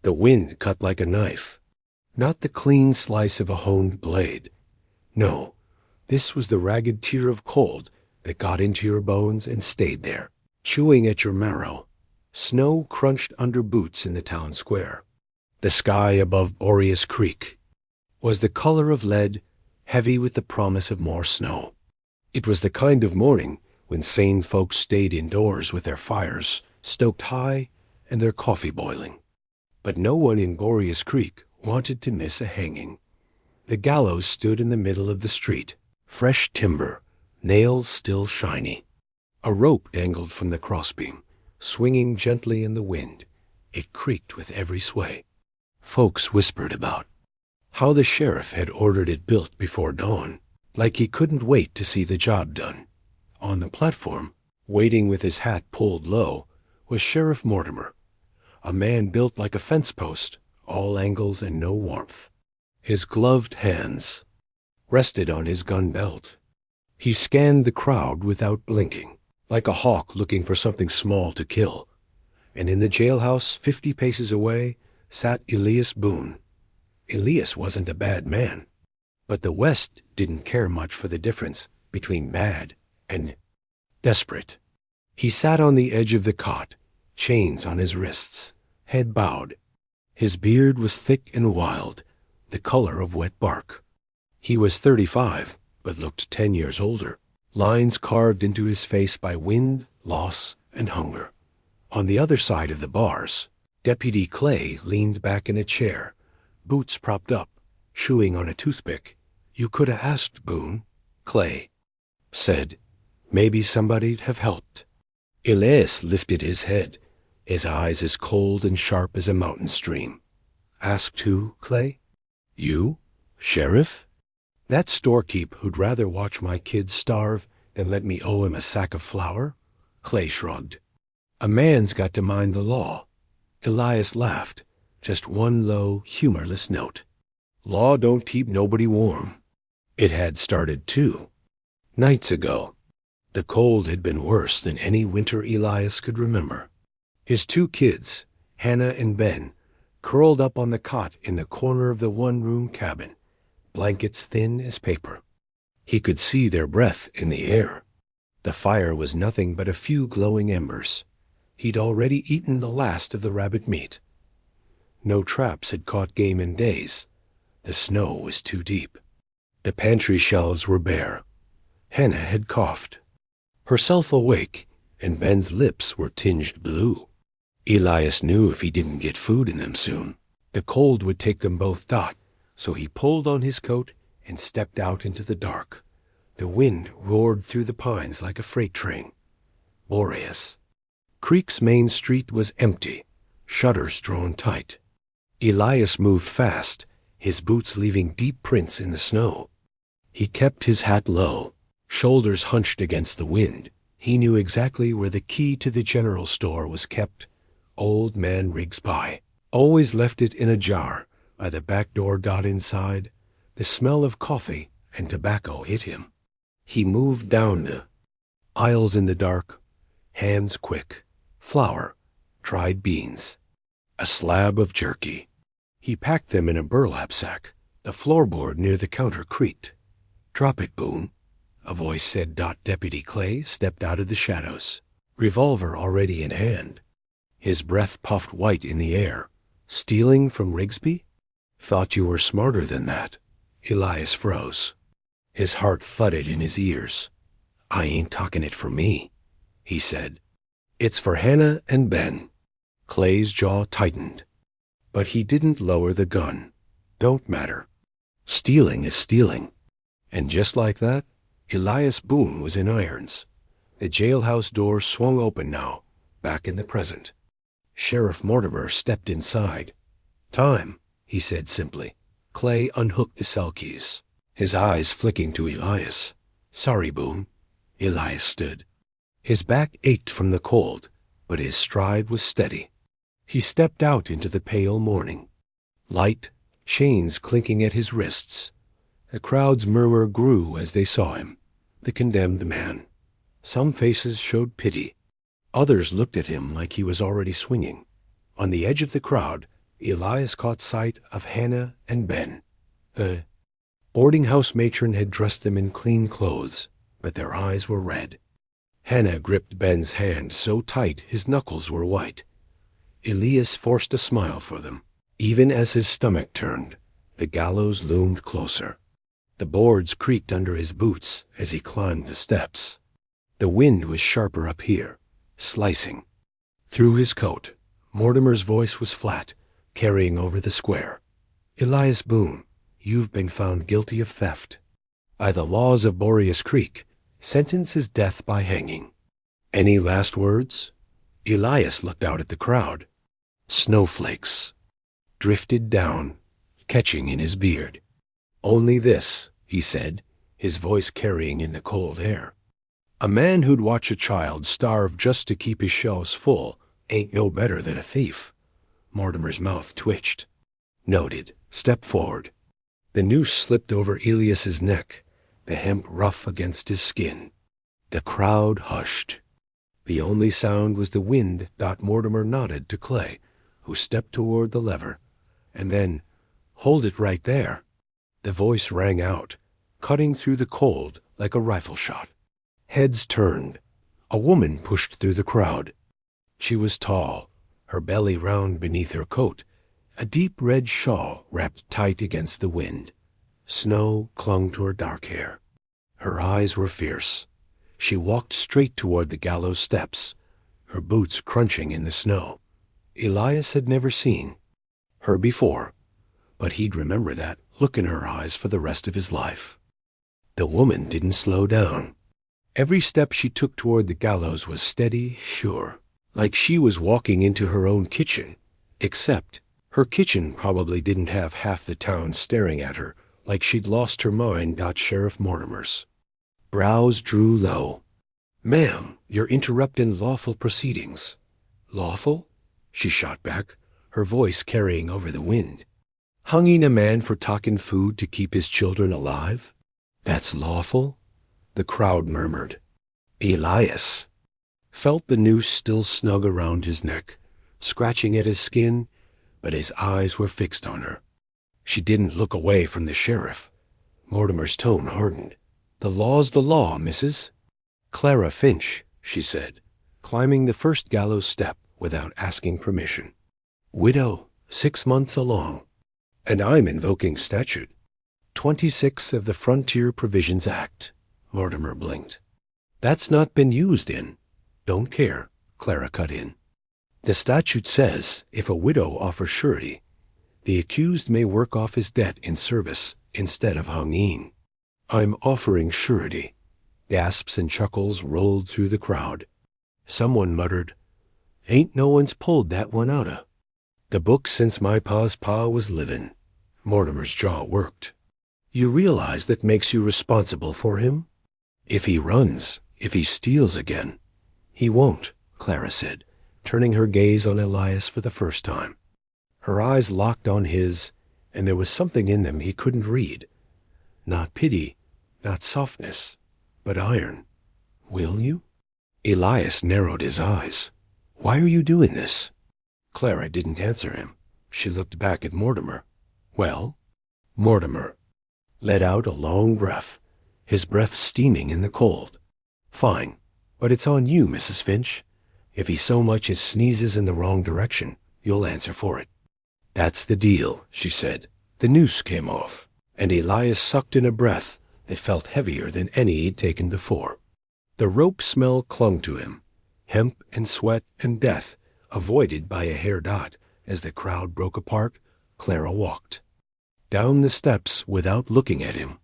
The wind cut like a knife. Not the clean slice of a honed blade. No, this was the ragged tear of cold that got into your bones and stayed there, chewing at your marrow. Snow crunched under boots in the town square. The sky above Boreas Creek was the color of lead, heavy with the promise of more snow. It was the kind of morning when sane folks stayed indoors with their fires stoked high and their coffee boiling. But no one in Boreas Creek wanted to miss a hanging. The gallows stood in the middle of the street, fresh timber, nails still shiny. A rope dangled from the crossbeam, swinging gently in the wind. It creaked with every sway. Folks whispered about how the sheriff had ordered it built before dawn, like he couldn't wait to see the job done. On the platform, waiting with his hat pulled low, was Sheriff Mortimer, a man built like a fence post, all angles and no warmth. His gloved hands rested on his gun belt. He scanned the crowd without blinking, like a hawk looking for something small to kill. And in the jailhouse 50 paces away sat Elias Boone. Elias wasn't a bad man, but the West didn't care much for the difference between bad and desperate. He sat on the edge of the cot, chains on his wrists, head bowed. His beard was thick and wild, the color of wet bark. He was 35, but looked 10 years older, lines carved into his face by wind, loss, and hunger. On the other side of the bars, Deputy Clay leaned back in a chair, boots propped up, chewing on a toothpick. "You could have asked, Boone," Clay said. "Maybe somebody'd have helped." Elias lifted his head, his eyes as cold and sharp as a mountain stream. "Asked who, Clay?" "You? Sheriff? That storekeep who'd rather watch my kids starve than let me owe him a sack of flour?" Clay shrugged. "A man's got to mind the law." Elias laughed, just one low, humorless note. "Law don't keep nobody warm." It had started 2 nights ago. The cold had been worse than any winter Elias could remember. His 2 kids, Hannah and Ben, curled up on the cot in the corner of the one-room cabin, blankets thin as paper. He could see their breath in the air. The fire was nothing but a few glowing embers. He'd already eaten the last of the rabbit meat. No traps had caught game in days. The snow was too deep. The pantry shelves were bare. Hannah had coughed, herself awake, and Ben's lips were tinged blue. Elias knew if he didn't get food in them soon, the cold would take them both dot, so he pulled on his coat and stepped out into the dark. The wind roared through the pines like a freight train. Boreas Creek's main street was empty, shutters drawn tight. Elias moved fast, his boots leaving deep prints in the snow. He kept his hat low, shoulders hunched against the wind. He knew exactly where the key to the general store was kept. Old Man Riggs' pie. Always left it in a jar by the back door. Inside, the smell of coffee and tobacco hit him. He moved down the aisles in the dark, hands quick. Flour, dried beans, a slab of jerky. He packed them in a burlap sack. The floorboard near the counter creaked. "Drop it, Boone," a voice said. Deputy Clay stepped out of the shadows, revolver already in hand. His breath puffed white in the air. "Stealing from Rigsby? Thought you were smarter than that." Elias froze. His heart thudded in his ears. "I ain't talking it for me," he said. "It's for Hannah and Ben." Clay's jaw tightened, but he didn't lower the gun. Don't matter. Stealing is stealing. And just like that, Elias Boone was in irons. The jailhouse door swung open now, back in the present. Sheriff Mortimer stepped inside. "Time," he said simply. Clay unhooked the cell keys, his eyes flicking to Elias. "Sorry, Boone." Elias stood. His back ached from the cold, but his stride was steady. He stepped out into the pale morning. Light, chains clinking at his wrists. The crowd's murmur grew as they saw him, the condemned man. Some faces showed pity. Others looked at him like he was already swinging. On the edge of the crowd, Elias caught sight of Hannah and Ben. The boarding house matron had dressed them in clean clothes, but their eyes were red. Hannah gripped Ben's hand so tight his knuckles were white. Elias forced a smile for them. Even as his stomach turned, the gallows loomed closer. The boards creaked under his boots as he climbed the steps. The wind was sharper up here, slicing. Through his coat, Mortimer's voice was flat, carrying over the square. "Elias Boone, you've been found guilty of theft. By the laws of Boreas Creek, sentence is death by hanging. Any last words?" Elias looked out at the crowd. Snowflakes drifted down, catching in his beard. "Only this," he said, his voice carrying in the cold air. "A man who'd watch a child starve just to keep his shelves full ain't no better than a thief." Mortimer's mouth twitched. "Noted. Step forward." The noose slipped over Elias's neck, the hemp rough against his skin. The crowd hushed. The only sound was the wind. Mortimer nodded to Clay, who stepped toward the lever, and then, "Hold it right there." The voice rang out, cutting through the cold like a rifle shot. Heads turned. A woman pushed through the crowd. She was tall, her belly round beneath her coat, a deep red shawl wrapped tight against the wind. Snow clung to her dark hair. Her eyes were fierce. She walked straight toward the gallows steps, her boots crunching in the snow. Elias had never seen her before, but he'd remember that look in her eyes for the rest of his life. The woman didn't slow down. Every step she took toward the gallows was steady, sure, like she was walking into her own kitchen, except her kitchen probably didn't have half the town staring at her like she'd lost her mind. Sheriff Mortimer's brows drew low. "Ma'am, you're interrupting lawful proceedings." "Lawful?" she shot back, her voice carrying over the wind. "Hanging a man for talking food to keep his children alive? That's lawful?" The crowd murmured. Elias felt the noose still snug around his neck, scratching at his skin, but his eyes were fixed on her. She didn't look away from the sheriff. Mortimer's tone hardened. "The law's the law, missus." "Clara Finch," she said, climbing the first gallows step without asking permission. "Widow, 6 months along. And I'm invoking statute 26 of the Frontier Provisions Act." Mortimer blinked. "That's not been used in." "Don't care," Clara cut in. "The statute says if a widow offers surety, the accused may work off his debt in service instead of hanging. I'm offering surety." Gasps and chuckles rolled through the crowd. Someone muttered, "Ain't no one's pulled that one outa the book since my pa's pa was livin'." Mortimer's jaw worked. "You realize that makes you responsible for him? If he runs, if he steals again." "He won't," Clara said, turning her gaze on Elias for the first time. Her eyes locked on his, and there was something in them he couldn't read. Not pity, not softness, but iron. "Will you?" Elias narrowed his eyes. "Why are you doing this?" Clara didn't answer him. She looked back at Mortimer. "Well?" Mortimer let out a long breath, his breath steaming in the cold. "Fine, but it's on you, Mrs. Finch. If he so much as sneezes in the wrong direction, you'll answer for it." "That's the deal," she said. The noose came off, and Elias sucked in a breath that felt heavier than any he'd taken before. The rope smell clung to him, hemp and sweat and death, avoided by a hair dot. As the crowd broke apart, Clara walked down the steps without looking at him.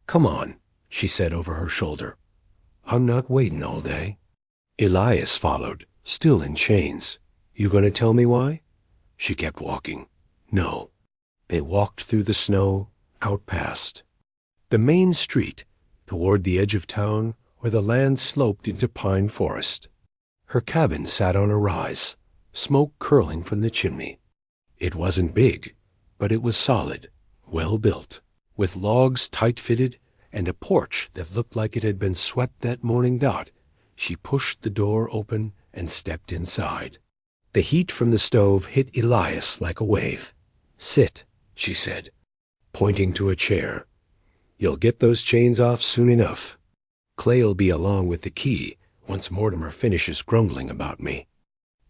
"Come on," she said over her shoulder. "I'm not waiting all day." Elias followed, still in chains. "You gonna tell me why?" She kept walking. "No." They walked through the snow, out past the main street, toward the edge of town where the land sloped into pine forest. Her cabin sat on a rise, smoke curling from the chimney. It wasn't big, but it was solid, well built, with logs tight-fitted and a porch that looked like it had been swept that morning. She pushed the door open and stepped inside. The heat from the stove hit Elias like a wave. "Sit," she said, pointing to a chair. "You'll get those chains off soon enough. Clay'll be along with the key once Mortimer finishes grumbling about me."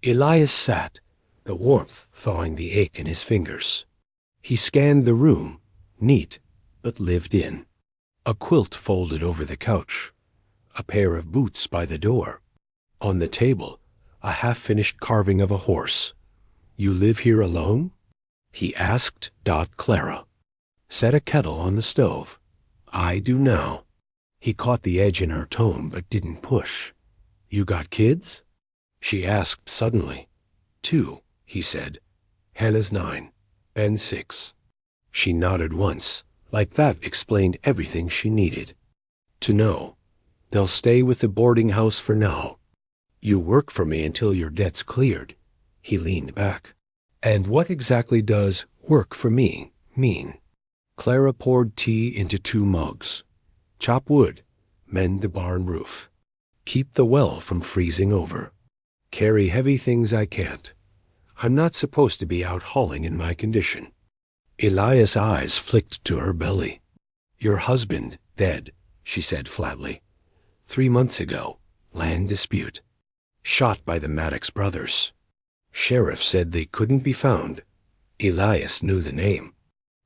Elias sat, the warmth thawing the ache in his fingers. He scanned the room, neat but lived in. A quilt folded over the couch, a pair of boots by the door. On the table, a half-finished carving of a horse. "You live here alone?" he asked Clara. "Set a kettle on the stove." "I do now." He caught the edge in her tone but didn't push. "You got kids?" she asked suddenly. "2," he said. "Hannah's 9, and 6. She nodded once. Like that explained everything she needed to know. "They'll stay with the boarding house for now. You work for me until your debt's cleared." He leaned back. "And what exactly does work for me mean?" Clara poured tea into 2 mugs. "Chop wood, mend the barn roof, keep the well from freezing over, carry heavy things I can't. I'm not supposed to be out hauling in my condition." Elias' eyes flicked to her belly. "Your husband dead," she said flatly. 3 months ago, land dispute. Shot by the Maddox brothers. Sheriff said they couldn't be found. Elias knew the name.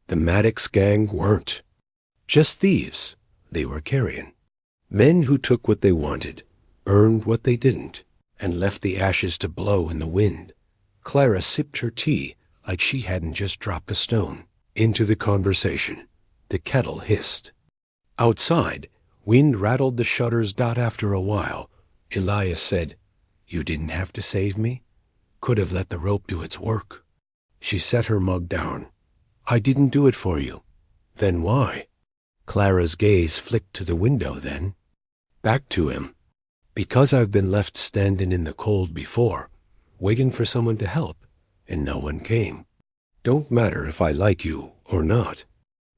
The Maddox gang weren't just thieves. They were carrion. Men who took what they wanted, burned what they didn't, and left the ashes to blow in the wind. Clara sipped her tea like she hadn't just dropped a stone into the conversation. The kettle hissed. Outside, wind rattled the shutters. After a while, Elias said, "You didn't have to save me. Could have let the rope do its work." She set her mug down. "I didn't do it for you." "Then why?" Clara's gaze flicked to the window then. Back to him. "Because I've been left standing in the cold before, waiting for someone to help, and no one came. Don't matter if I like you or not.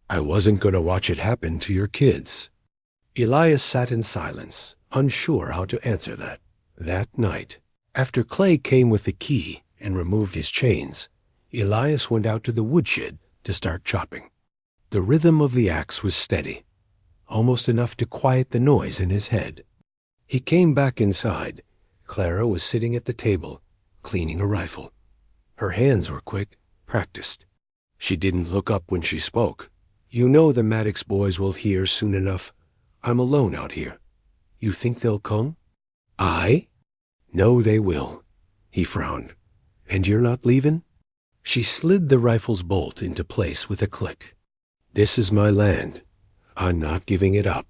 I wasn't going to watch it happen to your kids." Elias sat in silence, unsure how to answer that. That night, after Clay came with the key and removed his chains, Elias went out to the woodshed to start chopping. The rhythm of the axe was steady, almost enough to quiet the noise in his head. He came back inside. Clara was sitting at the table, cleaning a rifle. Her hands were quick, practiced. She didn't look up when she spoke. "You know the Maddox boys will hear soon enough. I'm alone out here. You think they'll come?" "I?" "No, they will." He frowned. "And you're not leaving?" She slid the rifle's bolt into place with a click. "This is my land. I'm not giving it up."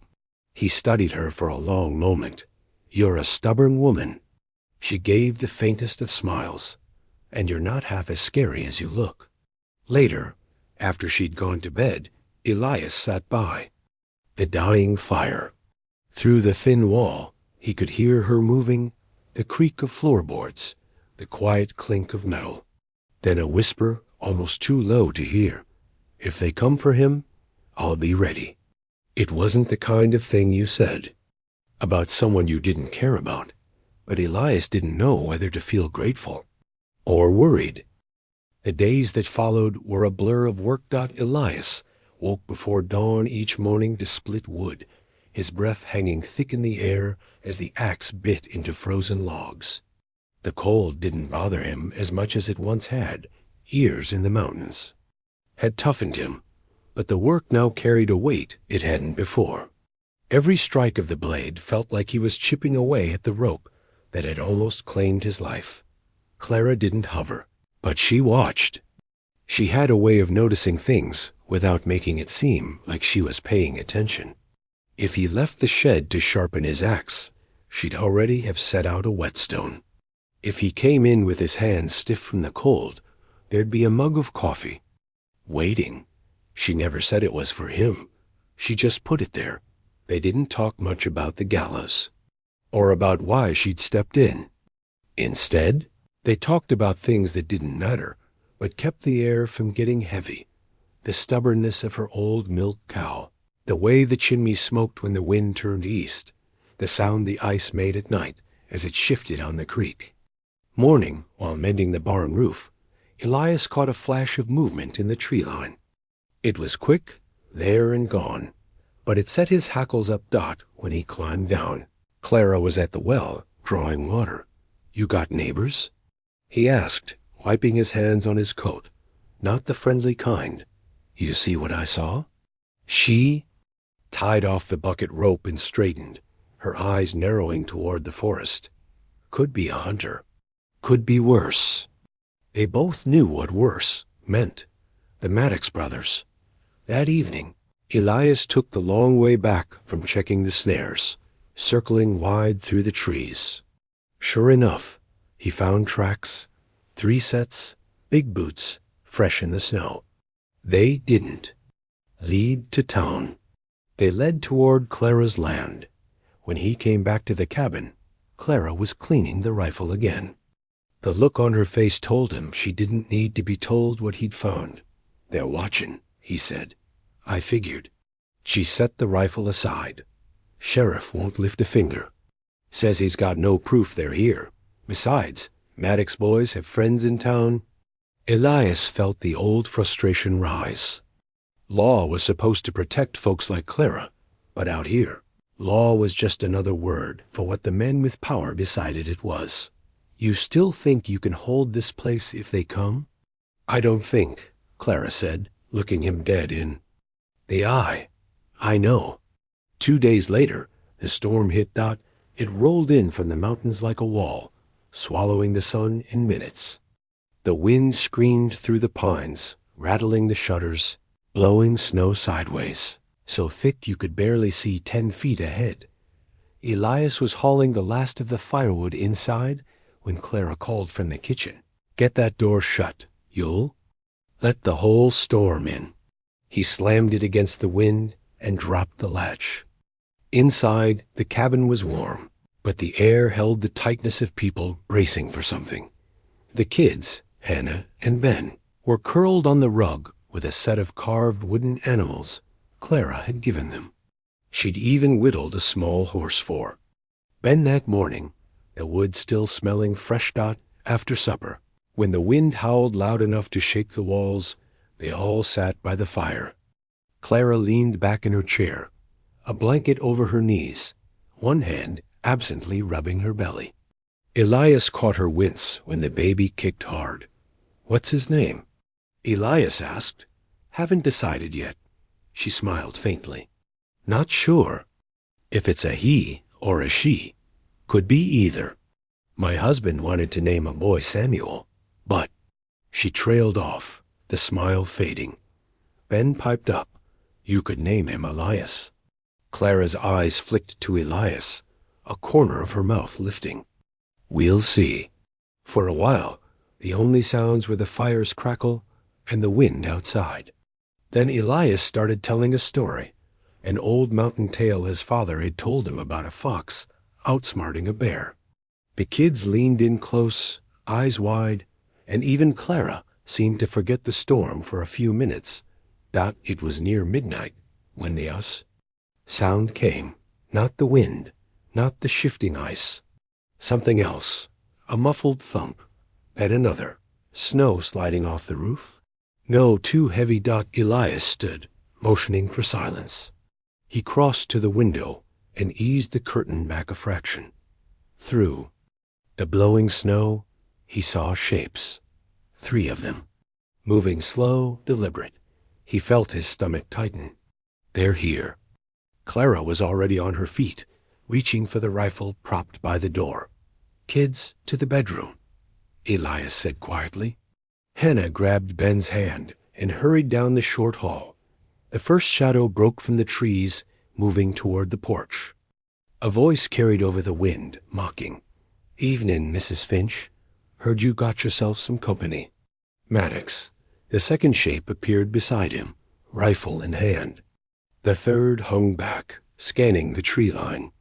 He studied her for a long moment. "You're a stubborn woman." She gave the faintest of smiles. "And you're not half as scary as you look." Later, after she'd gone to bed, Elias sat by. The dying fire. Through the thin wall, he could hear her moving, the creak of floorboards, the quiet clink of metal. Then a whisper, almost too low to hear. "If they come for him, I'll be ready." It wasn't the kind of thing you said about someone you didn't care about, but Elias didn't know whether to feel grateful or worried. The days that followed were a blur of work. Elias woke before dawn each morning to split wood, his breath hanging thick in the air as the axe bit into frozen logs. The cold didn't bother him as much as it once had. Years in the mountains had toughened him, but the work now carried a weight it hadn't before. Every strike of the blade felt like he was chipping away at the rope that had almost claimed his life. Clara didn't hover, but she watched. She had a way of noticing things without making it seem like she was paying attention. If he left the shed to sharpen his axe, she'd already have set out a whetstone. If he came in with his hands stiff from the cold, there'd be a mug of coffee. Waiting. She never said it was for him. She just put it there. They didn't talk much about the gallows, or about why she'd stepped in. Instead, they talked about things that didn't matter, but kept the air from getting heavy. The stubbornness of her old milk cow, the way the chimney smoked when the wind turned east, the sound the ice made at night as it shifted on the creek. Morning, while mending the barn roof, Elias caught a flash of movement in the tree line. It was quick, there and gone, but it set his hackles up when he climbed down. Clara was at the well, drawing water. "You got neighbors?" he asked, wiping his hands on his coat. Not the friendly kind. "You see what I saw?" She tied off the bucket rope and straightened, her eyes narrowing toward the forest. Could be a hunter. Could be worse. They both knew what worse meant. The Maddox brothers. That evening, Elias took the long way back from checking the snares, circling wide through the trees. Sure enough, he found tracks, 3 sets, big boots, fresh in the snow. They didn't lead to town. They led toward Clara's land. When he came back to the cabin, Clara was cleaning the rifle again. The look on her face told him she didn't need to be told what he'd found. "They're watching," he said. "I figured." She set the rifle aside. "Sheriff won't lift a finger. Says he's got no proof they're here. Besides, Maddox boys have friends in town." Elias felt the old frustration rise. Law was supposed to protect folks like Clara, but out here, law was just another word for what the men with power decided it was. "You still think you can hold this place if they come?" "I don't think," Clara said, looking him dead in the eye. "I know." 2 days later, the storm hit It rolled in from the mountains like a wall, swallowing the sun in minutes. The wind screamed through the pines, rattling the shutters, blowing snow sideways, so thick you could barely see 10 feet ahead. Elias was hauling the last of the firewood inside when Clara called from the kitchen. "Get that door shut. You'll let the whole storm in." He slammed it against the wind and dropped the latch. Inside, the cabin was warm, but the air held the tightness of people bracing for something. The kids, Hannah and Ben, were curled on the rug with a set of carved wooden animals Clara had given them. She'd even whittled a small horse for. Ben that morning, the wood still smelling fresh after supper. When the wind howled loud enough to shake the walls, they all sat by the fire. Clara leaned back in her chair, a blanket over her knees, one hand absently rubbing her belly. Elias caught her wince when the baby kicked hard. "What's his name?" Elias asked. "Haven't decided yet." She smiled faintly. "Not sure. If it's a he or a she, could be either. My husband wanted to name a boy Samuel, but—" She trailed off, the smile fading. Ben piped up. "You could name him Elias." Clara's eyes flicked to Elias, a corner of her mouth lifting. "We'll see." For a while, the only sounds were the fire's crackle and the wind outside. Then Elias started telling a story, an old mountain tale his father had told him about a fox outsmarting a bear. The kids leaned in close, eyes wide, and even Clara seemed to forget the storm for a few minutes. It was near midnight when the sound came. Not the wind, not the shifting ice. Something else, a muffled thump, then another, snow sliding off the roof. No, too heavy. Elias stood, motioning for silence. He crossed to the window and eased the curtain back a fraction. Through the blowing snow, he saw shapes, 3 of them, moving slow, deliberate. He felt his stomach tighten. "They're here." Clara was already on her feet, reaching for the rifle propped by the door. "Kids, to the bedroom," Elias said quietly. Hannah grabbed Ben's hand and hurried down the short hall. The first shadow broke from the trees, moving toward the porch. A voice carried over the wind, mocking. "Evening, Mrs. Finch. Heard you got yourself some company." Maddox. The second shape appeared beside him, rifle in hand. The third hung back, scanning the tree line.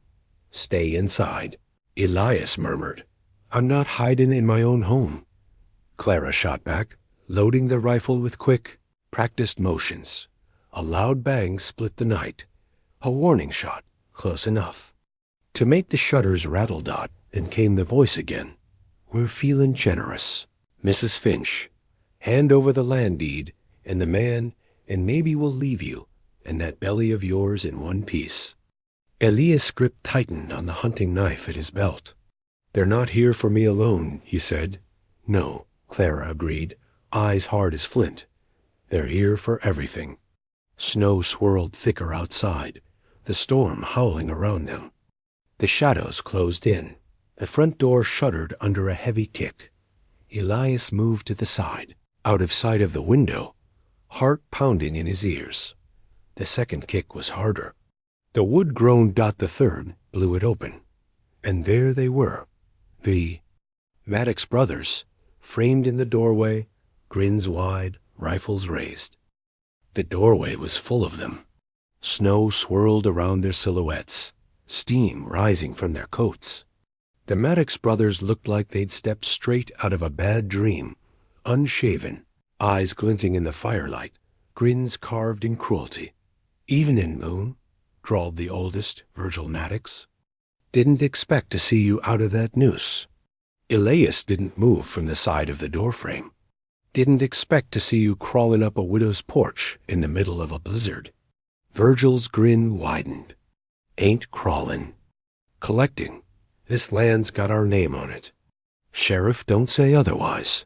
"Stay inside," Elias murmured. "I'm not hiding in my own home." Clara shot back, loading the rifle with quick, practiced motions. A loud bang split the night. A warning shot, close enough. To make the shutters rattle. Then came the voice again. We're feeling generous. Mrs. Finch, hand over the land deed and the man, and maybe we'll leave you and that belly of yours in one piece." Elias' grip tightened on the hunting knife at his belt. "They're not here for me alone," he said. "No," Clara agreed, eyes hard as flint. "They're here for everything." Snow swirled thicker outside, the storm howling around them. The shadows closed in. The front door shuddered under a heavy kick. Elias moved to the side, out of sight of the window, heart pounding in his ears. The second kick was harder. The wood-grown Dot the Third blew it open. And there they were, the Maddox brothers, framed in the doorway, grins wide, rifles raised. The doorway was full of them. Snow swirled around their silhouettes, steam rising from their coats. The Maddox brothers looked like they'd stepped straight out of a bad dream, unshaven, eyes glinting in the firelight, grins carved in cruelty. "Evenin', Moon," drawled the oldest, Virgil Maddox. "Didn't expect to see you out of that noose." Elias didn't move from the side of the doorframe. "Didn't expect to see you crawling up a widow's porch in the middle of a blizzard." Virgil's grin widened. "Ain't crawlin'. Collecting. This land's got our name on it. Sheriff don't say otherwise."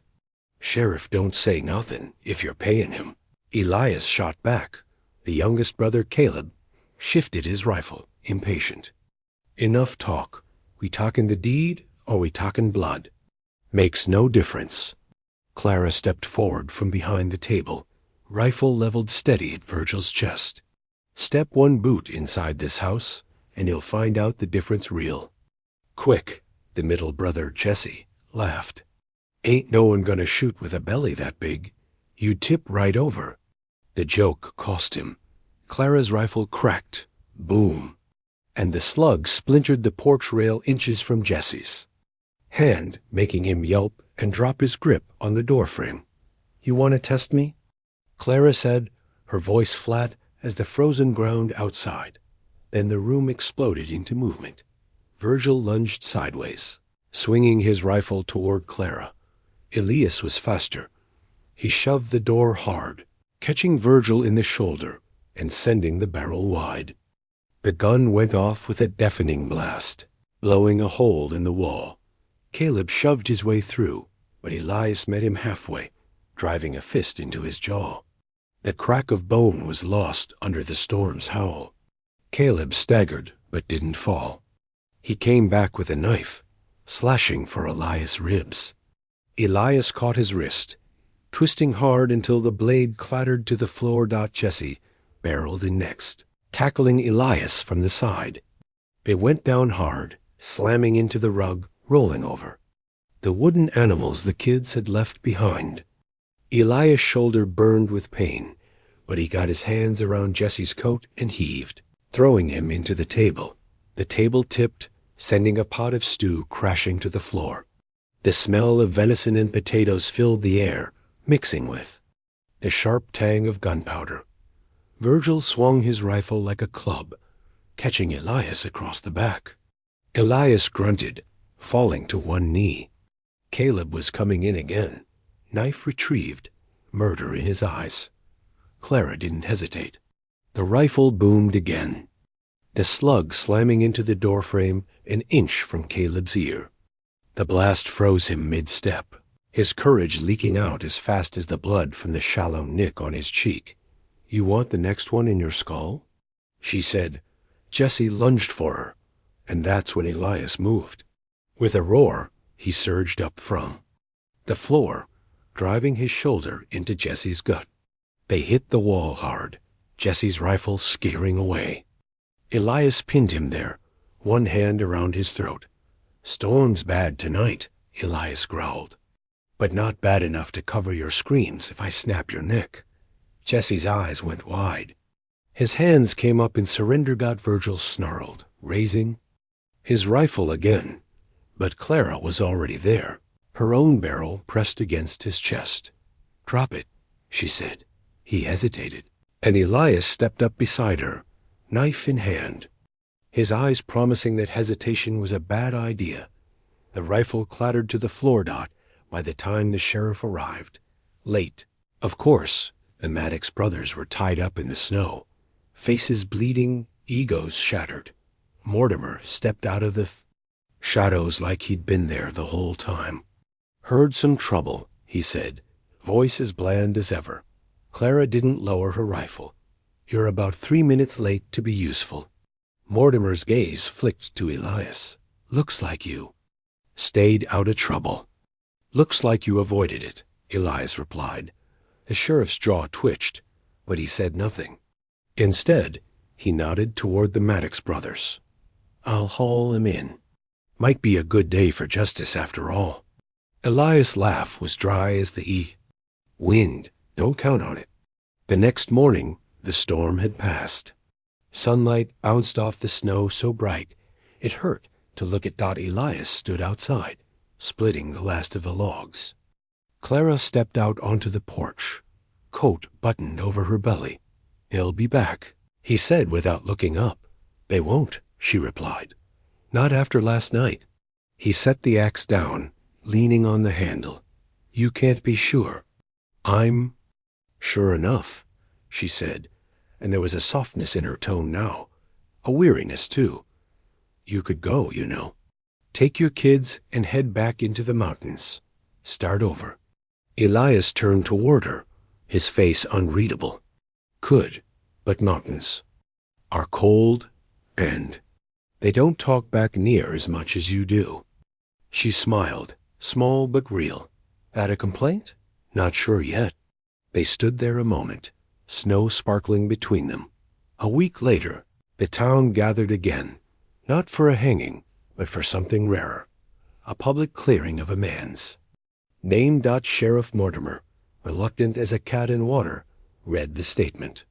"Sheriff don't say nothin' if you're payin' him." Elias shot back. The youngest brother, Caleb, shifted his rifle, impatient. "Enough talk. We talkin' the deed, or we talkin' blood?" "Makes no difference." Clara stepped forward from behind the table, rifle leveled steady at Virgil's chest. "Step one boot inside this house, and you'll find out the difference real." "Quick," the middle brother, Jesse, laughed. "Ain't no one gonna shoot with a belly that big. You'd tip right over." The joke cost him. Clara's rifle cracked. Boom. And the slug splintered the porch rail inches from Jesse's hand, making him yelp and drop his grip on the doorframe. "You want to test me?" Clara said, her voice flat as the frozen ground outside. Then the room exploded into movement. Virgil lunged sideways, swinging his rifle toward Clara. Elias was faster. He shoved the door hard, catching Virgil in the shoulder and sending the barrel wide. The gun went off with a deafening blast, blowing a hole in the wall. Caleb shoved his way through, but Elias met him halfway, driving a fist into his jaw. The crack of bone was lost under the storm's howl. Caleb staggered, but didn't fall. He came back with a knife, slashing for Elias' ribs. Elias caught his wrist, twisting hard until the blade clattered to the floor. Jesse barreled in next, tackling Elias from the side. It went down hard, slamming into the rug, rolling over. The wooden animals the kids had left behind. Elias' shoulder burned with pain, but he got his hands around Jesse's coat and heaved, throwing him into the table. The table tipped, sending a pot of stew crashing to the floor. The smell of venison and potatoes filled the air, mixing with the sharp tang of gunpowder. Virgil swung his rifle like a club, catching Elias across the back. Elias grunted, falling to one knee. Caleb was coming in again, knife retrieved, murder in his eyes. Clara didn't hesitate. The rifle boomed again, the slug slamming into the doorframe an inch from Caleb's ear. The blast froze him mid-step, his courage leaking out as fast as the blood from the shallow nick on his cheek. "You want the next one in your skull?" she said. Jesse lunged for her, and that's when Elias moved. With a roar, he surged up from the floor, driving his shoulder into Jesse's gut. They hit the wall hard, Jesse's rifle skittering away. Elias pinned him there, one hand around his throat. "Storm's bad tonight," Elias growled. "But not bad enough to cover your screams if I snap your neck." Jesse's eyes went wide. His hands came up in surrender. Virgil snarled, raising his rifle again. But Clara was already there, her own barrel pressed against his chest. "Drop it," she said. He hesitated, and Elias stepped up beside her, knife in hand, his eyes promising that hesitation was a bad idea. The rifle clattered to the floor. By the time the sheriff arrived, late. Of course, the Maddox brothers were tied up in the snow, faces bleeding, egos shattered. Mortimer stepped out of the shadows like he'd been there the whole time. "Heard some trouble," he said, voice as bland as ever. Clara didn't lower her rifle. "You're about 3 minutes late to be useful." Mortimer's gaze flicked to Elias. "Looks like you stayed out of trouble." "Looks like you avoided it," Elias replied. The sheriff's jaw twitched, but he said nothing. Instead, he nodded toward the Maddox brothers. "I'll haul him in. Might be a good day for justice after all." Elias' laugh was dry as the wind. Don't count on it. The next morning, the storm had passed. Sunlight bounced off the snow so bright it hurt to look at. Elias stood outside, splitting the last of the logs. Clara stepped out onto the porch, coat buttoned over her belly. "He'll be back," he said without looking up. "They won't," she replied. "Not after last night." He set the axe down, leaning on the handle. "You can't be sure." "I'm sure enough," she said, and there was a softness in her tone now, a weariness too. "You could go, you know. Take your kids and head back into the mountains. Start over." Elias turned toward her, his face unreadable. "Could, but mountains are cold, and they don't talk back near as much as you do." She smiled, small but real. "That a complaint?" "Not sure yet." They stood there a moment, snow sparkling between them. A week later, the town gathered again, not for a hanging, but for something rarer, a public clearing of a man's. Name. Sheriff Mortimer, reluctant as a cat in water, read the statement.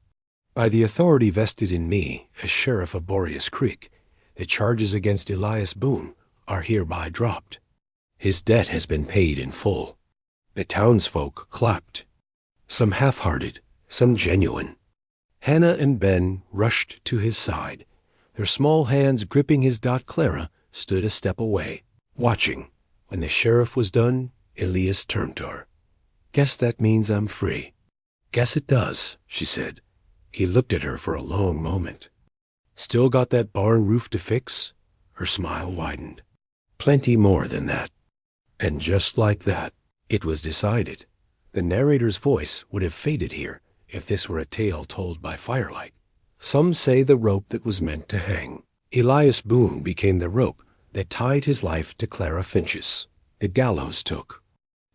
"By the authority vested in me as sheriff of Boreas Creek, the charges against Elias Boone are hereby dropped. His debt has been paid in full." The townsfolk clapped, some half-hearted, some genuine. Hannah and Ben rushed to his side, their small hands gripping his. Clara stood a step away, watching. When the sheriff was done, Elias turned to her. "Guess that means I'm free." "Guess it does," she said. He looked at her for a long moment. "Still got that barn roof to fix?" Her smile widened. "Plenty more than that." And just like that, it was decided. The narrator's voice would have faded here if this were a tale told by firelight. Some say the rope that was meant to hang. Elias Boone became the rope that tied his life to Clara Finch's. The gallows took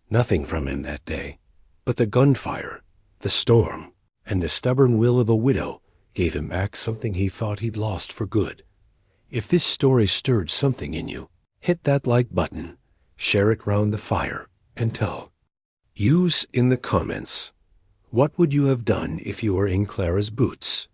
nothing from him that day, but the gunfire, the storm, and the stubborn will of a widow gave him back something he thought he'd lost for good. If this story stirred something in you, hit that like button, share it round the fire, and tell. Use in the comments, what would you have done if you were in Clara's boots?